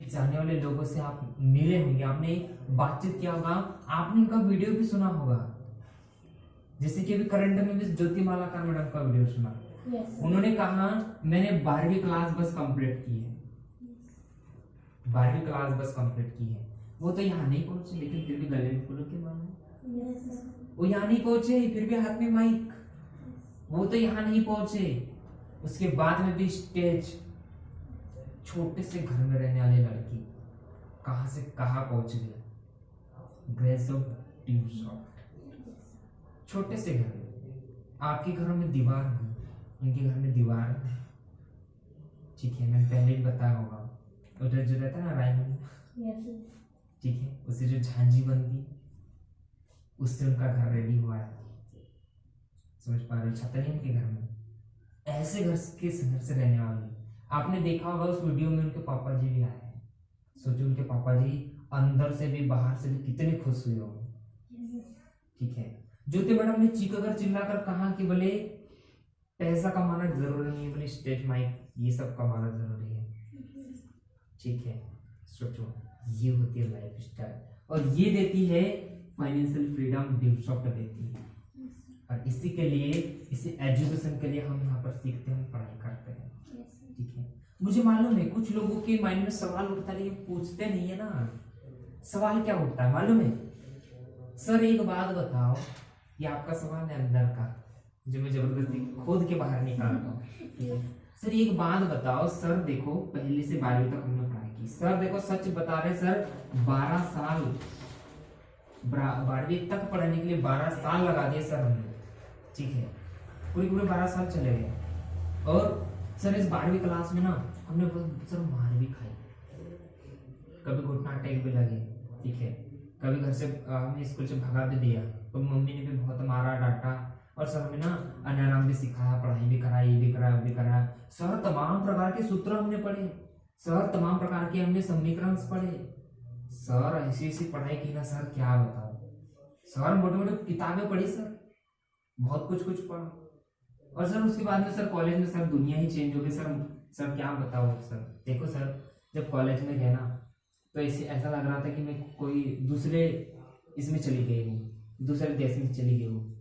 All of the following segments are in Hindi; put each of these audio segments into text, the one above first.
जाने वाले लोगों से आप मिले होंगे, आपने बातचीत किया होगा, आपने उनका वीडियो भी सुना होगा। जैसे कि अभी करंट में भी ज्योतिमाला मैडम का वीडियो सुना। उन्होंने कहा मैंने 12वीं क्लास बस कंप्लीट की है, 12वीं क्लास बस कंप्लीट की है। वो तो यहाँ नहीं पहुंचे, लेकिन फिर भी गले में फूलों के माला। वो यहाँ नहीं पहुंचे, फिर भी हाथ में माइक। वो तो यहाँ नहीं पहुंचे, उसके बाद में भी स्टेज। छोटे से घर में रहने वाली लड़की कहां से कहां पहुंच गई। Grace of due soft. छोटे से घर में, आपके घरों में दीवार है, उनके घर में दीवार है। ठीक है, मैंने पहले भी बताया होगा, उधर जो रहता है ना रायमंडी, ठीक है, उससे जो झांझी बनती, उससे उनका घर रेडी हुआ है। समझ पा रहे हो? छत नहीं उनके घर में। ऐसे घर के घर से रहने वाले आपने देखा होगा, उस वीडियो में उनके पापा जी भी आए हैं। सोचो उनके पापा जी अंदर से भी बाहर से भी कितने खुश हुए होंगे। ठीक है, ज्योति मैडम ने चीखकर चिल्लाकर कहा कि बोले पैसा कमाना जरूरी नहीं है, बोले स्टेज माइक ये सब कमाना जरूरी है। ठीक है, सोचो ये होती है लाइफ स्टाइल, और ये देती है फाइनेंशियल फ्रीडम, ड्यूसॉफ्ट देती है। और इसी के लिए, इसी एजुकेशन के लिए हम यहाँ पर सीखते हैं, पढ़ाई करते हैं। ठीक है, मुझे मालूम है कुछ लोगों के माइंड में सवाल उठता है, लेकिन पूछते नहीं है ना। सवाल क्या उठता है मालूम है? सर एक बात बताओ, ये आपका सवाल है अंदर का, जो मैं जबरदस्ती खोद के बाहर निकालता हूँ। सर एक बात बताओ, सर देखो पहले से 12वीं तक हमने पढ़ाई की, सर देखो सच बता रहे सर, 12 साल 12वीं तक पढ़ने के लिए 12 साल लगा दिए सर हमने। ठीक है, पूरे 12 साल चले गए, और सर इस 12वीं क्लास में ना हमने सर मार भी खाई, कभी घुटना अटैक भी लगे। ठीक है, कभी घर से हमें स्कूल से भगा भी दिया, तो मम्मी ने भी बहुत मारा डांटा, और सर हमें ना अनाराम भी सिखाया, पढ़ाई भी कराई, ये भी कराया, वो भी कराया। सर तमाम प्रकार के सूत्र हमने पढ़े, सर तमाम प्रकार के हमने समीकरण पढ़े। सर ऐसी ऐसी पढ़ाई की ना सर, क्या बताओ। सर मोटे मोटे किताबें पढ़ी सर, बहुत कुछ कुछ पढ़ा। और सर उसके बाद में सर कॉलेज में सर दुनिया ही चेंज हो गई सर। सर क्या बताओ सर, देखो सर जब कॉलेज में गए ना, तो ऐसा लग रहा था कि मैं कोई दूसरे इसमें चली गई हूँ, दूसरे देश में चली गई हूँ।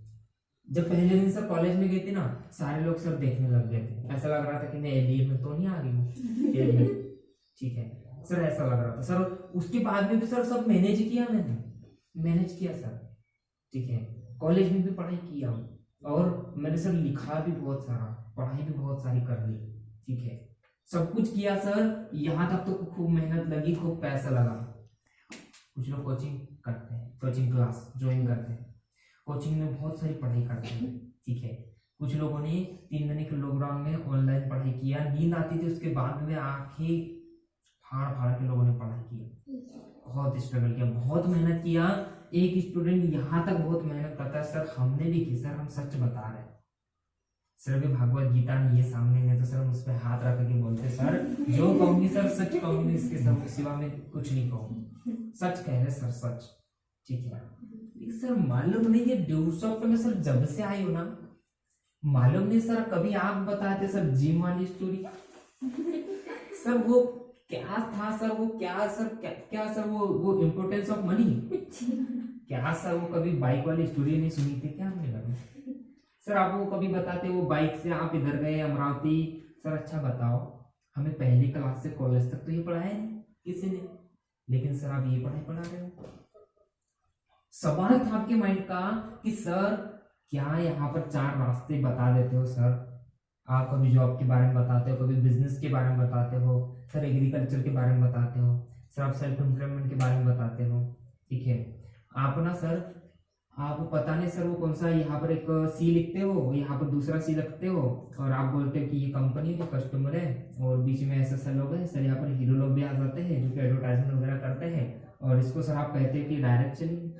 जब पहले दिन सर कॉलेज में गई थी ना, सारे लोग सर देखने लग गए थे, ऐसा लग रहा था कि मैं एलियन में तो नहीं आ गई हूँ। ठीक है सर, ऐसा लग रहा था सर। उसके बाद में भी सर सब मैनेज किया, मैंने मैनेज किया सर। ठीक है, कॉलेज में भी पढ़ाई किया, और मैंने सर लिखा भी बहुत सारा, पढ़ाई भी बहुत सारी कर ली। ठीक है, सब कुछ किया सर, यहाँ तक तो खूब मेहनत लगी, खूब पैसा लगा। कुछ लोग कोचिंग करते हैं, कोचिंग क्लास ज्वाइन करते हैं, कोचिंग में बहुत सारी पढ़ाई करते हैं। ठीक है, कुछ लोगों ने 3 महीने के लॉकडाउन में ऑनलाइन पढ़ाई किया, नींद आती थी, उसके बाद में आंखें फाड़ फाड़ के लोगों ने पढ़ाई की, बहुत स्ट्रगल किया, बहुत मेहनत किया। एक स्टूडेंट यहाँ तक बहुत मेहनत करता है सर, हमने भी की सर, हम सच बता रहे हैं सर। भी भगवत गीता नहीं है सामने में, तो सर हम उस पर हाथ रख के बोलते सर जो कहूंगी सर सच कहूंगी, इसके सब सिवा में कुछ नहीं कहूंगी, सच कह रहे सर, सच। ठीक है सर, मालूम नहीं ये ड्यूसॉफ्ट में सर जब से आई हो ना, मालूम नहीं सर, कभी आप बताते सर जिम वाली स्टोरी सर, वो क्या था सर, वो क्या सर, क्या सर, वो इम्पोर्टेंस ऑफ मनी क्या सर, वो कभी बाइक वाली स्टोरी नहीं सुनी थी क्या हमने घर में? सर आप वो कभी बताते, वो बाइक से आप इधर गए अमरावती, सर अच्छा बताओ, हमें पहली क्लास से कॉलेज तक तो ये पढ़ाया नहीं किसी ने, लेकिन सर आप ये पढ़ाई पढ़ा रहे हो। सवाल था आपके माइंड का कि सर क्या यहाँ पर 4 रास्ते बता देते हो सर, आप कभी जॉब के बारे में बताते हो, कभी बिजनेस के बारे में बताते हो सर, एग्रीकल्चर के बारे में बताते हो सर, आप सेल्फ एम्प्लॉयमेंट के बारे में बताते हो। ठीक है, आप ना सर, आप पता नहीं सर वो कौन सा, यहाँ पर एक सी लिखते हो, यहाँ पर दूसरा सी लिखते हो, और आप बोलते हो कि ये कंपनी है, कस्टमर है, और बीच में ऐसा सर लोग है सर, यहाँ पर हीरो लोग भी आ जाते हैं जो कि एडवर्टाइजमेंट वगैरह करते हैं, और इसको सर आप कहते हैं कि डायरेक्ट चलिए।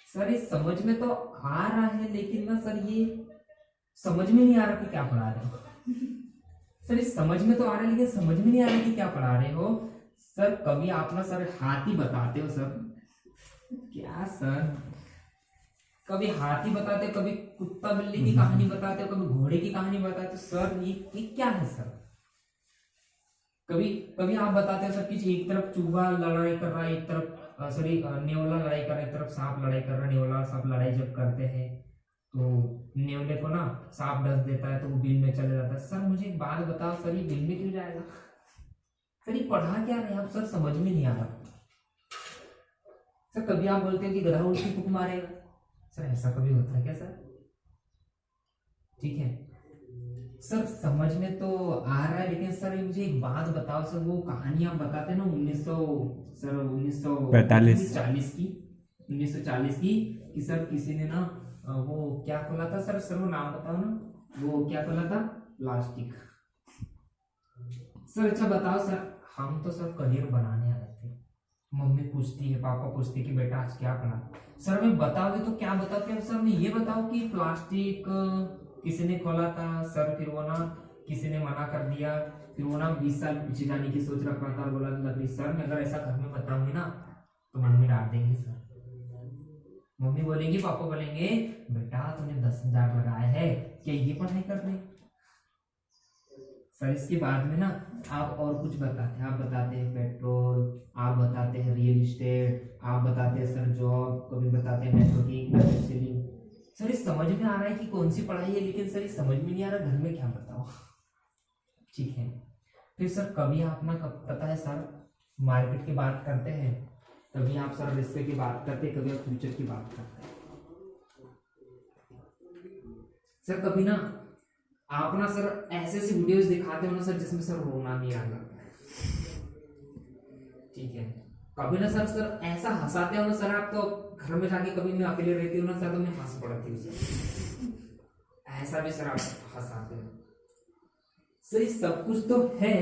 सर ये समझ में तो आ रहा है, लेकिन ना सर ये समझ में नहीं आ रहा कि क्या पढ़ा रहे हो सर, ये समझ में तो आ रहा है, लेकिन समझ में नहीं आ रहा कि क्या पढ़ा रहे हो सर। कभी आप ना सर हाथी बताते हो सर, क्या सर, कभी हाथी बताते हो, कभी कुत्ता बिल्ली की कहानी बताते हो, कभी घोड़े की कहानी बताते हो सर, ये क्या है सर? कभी कभी आप बताते हो सर कि एक तरफ चूहा लड़ाई कर रहा है, एक तरफ सॉरी नेवला लड़ाई कर रहा है, एक तरफ सांप लड़ाई कर रहा है। नेवला सांप लड़ाई जब करते हैं तो नेवले को ना सांप डस देता है तो वो बिल में चले जाता है। सर मुझे एक बात बताओ सर, ये बिल में क्यों जाएगा? सर ये पढ़ा क्या रहे आप सर, समझ में नहीं आ रहा। सर कभी आप बोलते हैं कि गधा उल्टी फूक मारेगा, सर ऐसा कभी होता है क्या सर? ठीक है सर, समझ में तो आ रहा है, लेकिन सर ये मुझे एक बात बताओ सर, वो कहानी आप बताते हैं ना 1940 की, 1940 की कि सर किसी ने ना वो क्या खोला था सर, वो नाम बताओ ना, वो क्या खोला था? प्लास्टिक। सर अच्छा बताओ सर, हम तो सर करियर बनाने आए थे, मम्मी पूछती है, पापा पूछते हैं कि बेटा आज क्या पढ़ा? सर मैं बताओगे तो क्या बताओगे सर? मैं ये बताओ कि प्लास्टिक किसी ने खोला था सर, फिर वो ना किसी ने मना कर दिया, फिर वो ना 20 साल पीछे जाने की सोच रखा था, बोला लगी सर मैं अगर ऐसा घर में बताऊंगी ना तो मम्मी डांट देंगी सर। मम्मी बोलेंगी, पापा बोलेंगे बेटा तूने 10,000 लगाया है क्या ये पढ़ाई कर रहे? सर इसके बाद में ना आप और कुछ बताते हैं, आप बताते हैं पेट्रोल, आप बताते हैं रियल इस्टेट, आप बताते हैं सर जॉब, कभी बताते हैं नेटवर्किंग। सर ये समझ में आ रहा है कि कौन सी पढ़ाई है, लेकिन सर ये समझ में नहीं आ रहा घर में क्या बताओ। ठीक है फिर सर कभी आप ना कब पता है सर मार्केट की बात करते हैं, कभी आप सर रिस्क की बात करते हैं, कभी आप फ्यूचर की बात करते हैं। सर कभी ना आप ना सर ऐसे ऐसे वीडियोस दिखाते हो ना सर जिसमें सर रोना भी आ जाता है। ठीक है कभी ना सर ऐसा हंसाते हो ना सर, आप तो घर में जाके कभी मैं अकेले रहती हूँ ना सर तो मैं हंस पड़ती हूँ सर, ऐसा भी सर आप हंसाते हो। सर ये सब कुछ तो है,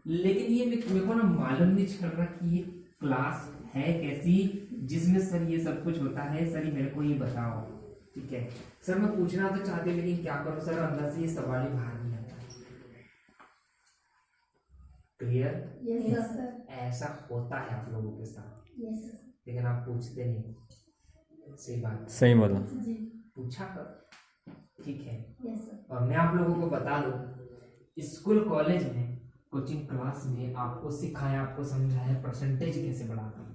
लेकिन ये मेरे को ना मालूम नहीं चल रहा कि ये क्लास है कैसी जिसमें सर ये सब कुछ होता है। सर ये मेरे को ये बताओ। ठीक है सर मैं पूछना तो चाहती हूँ लेकिन क्या करूँ सर, अंदर से ये सवाल ही बाहर नहीं आता। क्लियर? Yes sir. ऐसा होता है आप लोगों के साथ, यस सर। लेकिन आप पूछते नहीं। सही बात, सही बोला जी। पूछा कर। ठीक है यस सर। और मैं आप लोगों को बता दूं, स्कूल कॉलेज में कोचिंग क्लास में आपको सिखाया, आपको समझाया परसेंटेज कैसे बढ़ाना है,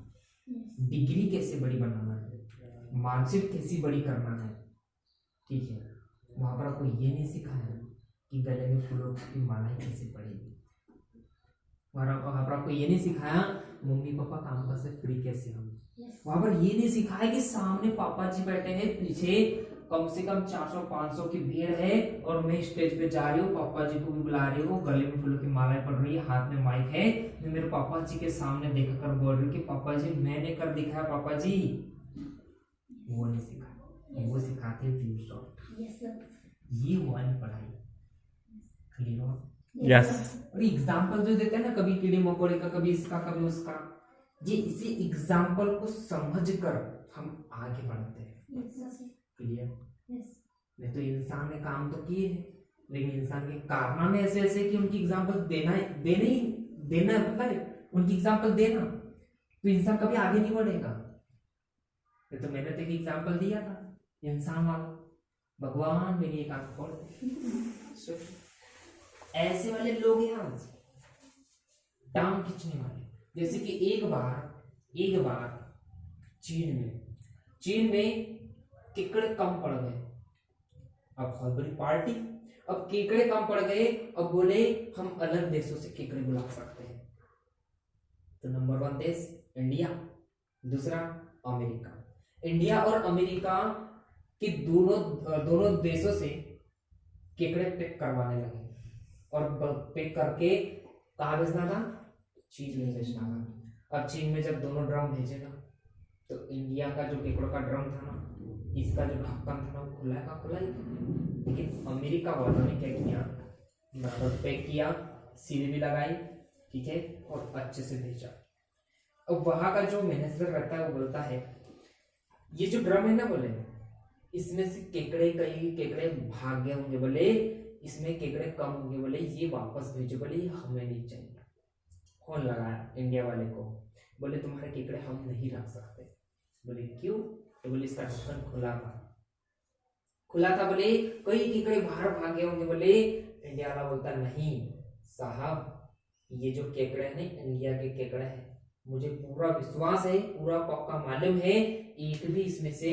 डिग्री कैसे बड़ी बनाना है, मार्कशीट कैसी बड़ी करना है। ठीक है वहां पर आपको ये नहीं सिखाया कि गले में फूलों की माला कैसे पड़ेगी, वहां पर आपको ये नहीं सिखाया मम्मी पापा काम का से फ्री कैसे हम, वहां पर ये नहीं सिखाया कि सामने पापा जी बैठे हैं, पीछे कम से कम 400-500 की भीड़ है और मैं स्टेज पे जा रही हूँ, पापा जी को भी बुला रही हूँ, गले में फूलों की मालाएं पड़ रही है, हाथ में माइक है, मैं मेरे पापा जी के सामने देखकर बोल रही हूँ कि पापा जी मैंने कर दिखाया पापा जी। वो नहीं सिखाया, वो सिखाते ट्यूशन। ये हुआ नहीं पढ़ाई। क्लियर हो? यस और एग्जाम्पल जो देते हैं ना, कभी कीड़े मकोड़े का, कभी इसका कभी उसका, ये इसी एग्जाम्पल को समझकर हम आगे बढ़ते हैं। क्लियर? नहीं तो इंसान ने काम तो किए हैं, लेकिन इंसान के कारनामे ऐसे ऐसे कि उनकी एग्जाम्पल देना मतलब उनकी एग्जाम्पल देना, तो इंसान कभी आगे नहीं बढ़ेगा। तो मैंने तो एक एग्जाम्पल दिया था इंसान वाला, भगवान मेरी एक आंख खोल दे। ऐसे वाले लोग हैं आज टांग खींचने वाले। जैसे कि एक बार चीन में केकड़े कम पड़ गए, अब बहुत बड़ी पार्टी, अब केकड़े कम पड़ गए, अब बोले हम अलग देशों से केकड़े बुला सकते हैं। तो नंबर 1 देश इंडिया, दूसरा अमेरिका। इंडिया और अमेरिका के दोनों देशों से केकड़े पैक करवाने लगे और पैक करके कहाँ भेजना था? चीन में भेजना था। अब चीन में जब दोनों ड्रम भेजेगा तो इंडिया का जो केकड़ों का ड्रम था ना, इसका जो ढक्कन था ना वो खुला है का खुला ही, लेकिन अमेरिका वालों ने क्या किया, बराबर पैक किया, सील भी लगाई, ठीक है, और अच्छे से भेजा। अब वहां का जो मैनेजर रहता है वो बोलता है ये जो ड्रम है ना, बोले इसमें से केकड़े कई केकड़े भाग गए होंगे, बोले इसमें केकड़े कम होंगे, बोले ये वापस भेजो, बोले ये हमें नहीं चाहिए। फोन लगाया इंडिया वाले को, बोले तुम्हारे केकड़े हम नहीं रख सकते। बोले क्यों? तो बोले इसका ढक्कन खुला था, बोले कई केकड़े बाहर भाग गए होंगे, बोले इंडिया वाला बोलता नहीं साहब ये जो केकड़े हैं ना, इंडिया के केकड़े हैं। मुझे पूरा विश्वास है, पूरा पक्का मालूम है, एक भी इसमें से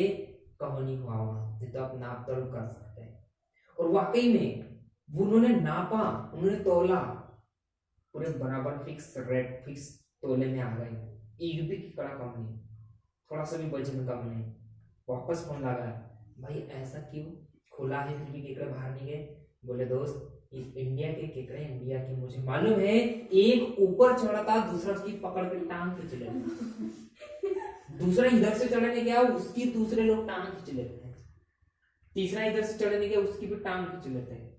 कहानी हुआ होगा, नहीं तो आप नाप तोल कर सकते हैं। और वाकई में वो उन्होंने नापा, उन्होंने तोला, पूरे बराबर फिक्स रेट, फिक्स तोले में आ गए। एक भी केकड़ा कम नहीं, थोड़ा सा भी वजन कम नहीं। वापस फोन लगाया, भाई ऐसा क्यों, खुला है फिर भी केकड़े बाहर नहीं गए? बोले दोस्त, ये इंडिया के केकड़े, इंडिया के, मुझे मालूम है। एक ऊपर चढ़ा था, दूसरा उसकी पकड़ के टांग खींच लेते, दूसरा इधर से चढ़ने गया, उसकी दूसरे लोग टांग खींच लेते हैं, तीसरा इधर से चढ़ने गया, उसकी भी टांग खींच लेते हैं।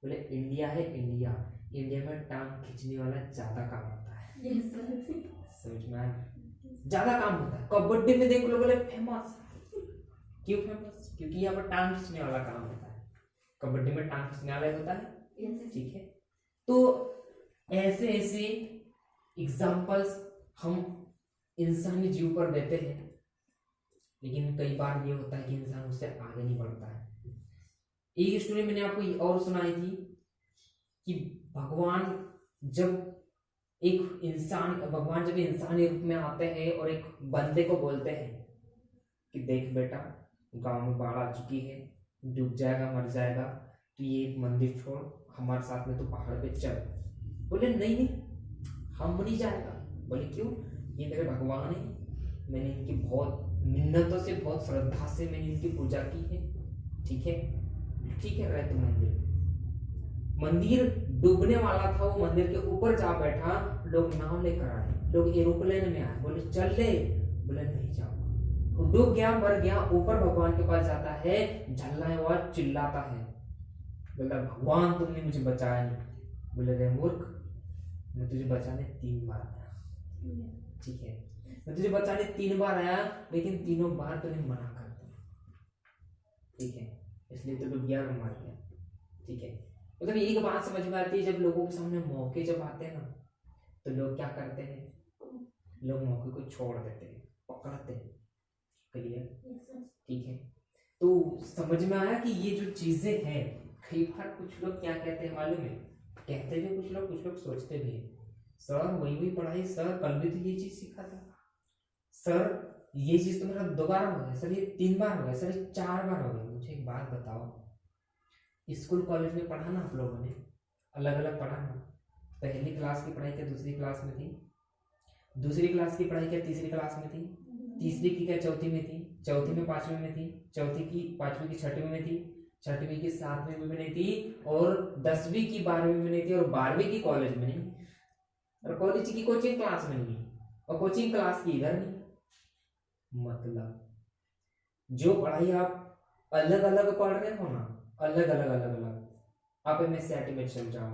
बोले इंडिया है, इंडिया, इंडिया में टांग खींचने वाला ज्यादा काम होता है। समझ में आया? ज्यादा काम होता है। कबड्डी में देख लो, बोले फेमस, क्यों फेमस? क्योंकि यहाँ पर टांग खींचने वाला काम होता है। कबड्डी में टांग खींचने वाला होता है, ठीक है। तो ऐसे ऐसे एग्जाम्पल्स हम इंसानी जीव पर देते हैं, लेकिन कई बार ये होता है कि इंसान उससे आगे नहीं बढ़ता है। एक स्टोरी मैंने आपको और सुनाई थी कि भगवान जब इंसानी रूप में आते हैं और एक बंदे को बोलते हैं कि देख बेटा, गांव में बाढ़ आ चुकी है, डूब जाएगा, मर जाएगा, तो ये एक मंदिर छोड़ हमारे साथ में तो पहाड़ पे चल। बोले नहीं नहीं, हम नहीं जाएगा। बोले क्यों? ये मेरे भगवान है, मैंने इनकी बहुत मिन्नतों से, बहुत श्रद्धा से मैंने इनकी पूजा की है, ठीक है, ठीक है, रहे तो मंदिर डूबने वाला था, वो मंदिर के ऊपर जा बैठा, लोग नाव लेकर आए, लोग एरोप्लेन में आए, बोले चल ले, बोले नहीं जाऊंगा। वो डूब गया, मर गया, ऊपर भगवान के पास जाता है, झल्ला हुआ चिल्लाता है, बोला भगवान तुमने मुझे बचाया नहीं। बोले रे मूर्ख, मैं तुझे बचाने 3 बार आया, ठीक है, मैं तुझे बचाने 3 बार आया, लेकिन तीनों बार तूने मना कर दिया, ठीक है, इसलिए तो डूब गया और मर गया, ठीक है। मतलब एक बात समझ में आती है, जब लोगों के सामने मौके जब आते हैं ना, तो लोग क्या करते हैं, लोग मौके को छोड़ देते हैं, पकड़ते हैं, क्लियर, ठीक है। तो समझ में आया कि ये जो चीजें हैं, कई बार कुछ लोग क्या कहते हैं मालूम है, कहते भी कुछ लोग सोचते भी हैं, सर वही पढ़ाई, सर कल भी तो ये चीज सीखा था, सर ये चीज तो मेरा 2 बार हो गया, सर ये 3 बार हो गया, सर ये 4 बार हो गया। मुझे एक बात बताओ, स्कूल कॉलेज में पढ़ा ना आप लोगों ने, अलग अलग पढ़ा ना, पहली क्लास की पढ़ाई क्या दूसरी क्लास में थी, दूसरी क्लास की पढ़ाई क्या तीसरी क्लास में थी, तीसरी की क्या चौथी में थी, चौथी में 5वीं में थी, चौथी की 5वीं की 6वीं में थी, 6वीं की 7वीं में नहीं थी, और 10वीं की 12वीं में नहीं थी, और 12वीं की कॉलेज में नहीं, और कॉलेज की कोचिंग क्लास में नहीं, और कोचिंग क्लास की इधर नहीं। मतलब जो पढ़ाई आप अलग अलग पढ़ रहे हो ना, अलग अलग आप एमएससी में चल जाओ,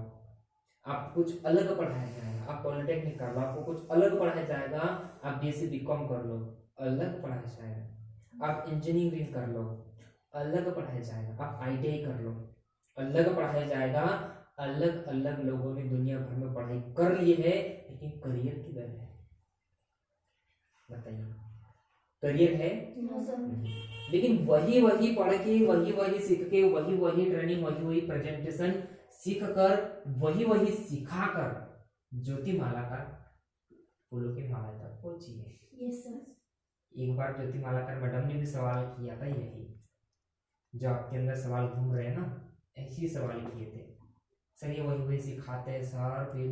आप कुछ अलग पढ़ाया जाएगा, आप पॉलिटेक्निक कर लो, आपको कुछ अलग पढ़ाया जाएगा, आप बीएससी बीकॉम कर लो, अलग पढ़ाया जाएगा, आप इंजीनियरिंग कर लो, अलग पढ़ाया जाएगा, आप आईटीआई कर लो, अलग पढ़ाया जाएगा। अलग अलग लोगों ने दुनिया भर में पढ़ाई कर ली है, लेकिन करियर किधर है बताइए? करियर है नहीं। लेकिन वही पढ़ के, वही सीख के, वही ट्रेनिंग, वही प्रेजेंटेशन सीख कर, वही सिखा कर ज्योति माला का फूलों की माला तक पहुंची है। Yes sir. एक बार ज्योति मालाकर मैडम ने भी सवाल किया था, यही जो आपके अंदर सवाल घूम रहे हैं ना, ऐसे ही सवाल किए थे सर, ये वही सिखाते हैं सर। फिर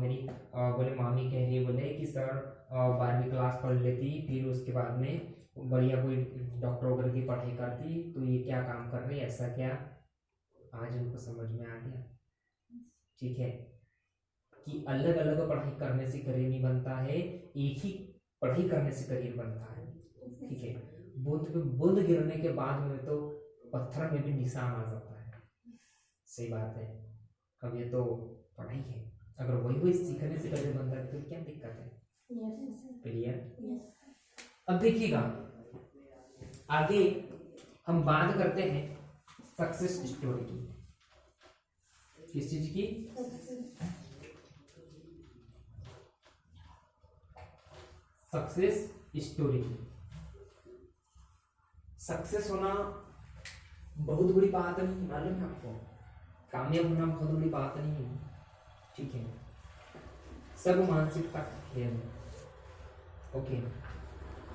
मेरी बोले मामी कह रही, बोले कि सर 12वीं क्लास पढ़ लेती, फिर उसके बाद में बढ़िया कोई डॉक्टर वगैरह की पढ़ाई करती, तो ये क्या काम कर रही है, ऐसा क्या? आज उनको समझ में आ गया, ठीक है, कि अलग अलग पढ़ाई करने से करियर नहीं बनता है, एक ही पढ़ाई करने से करियर बनता है, ठीक है। बुद्ध गिरने के बाद में तो पत्थर में भी निशान आ जाता है, सही बात है। अब ये तो पढ़ाई है, अगर वही सीखने से करियर बनता है तो क्या दिक्कत है? क्लियर? अब देखिएगा आगे हम बात करते हैं सक्सेस स्टोरी की। किस चीज की? सक्सेस स्टोरी की। सक्सेस होना बहुत बड़ी बात नहीं, मालूम है आपको? कामयाब होना बहुत बड़ी बात नहीं है, ठीक है। सर्व मानसिकता का खेल है। ओके।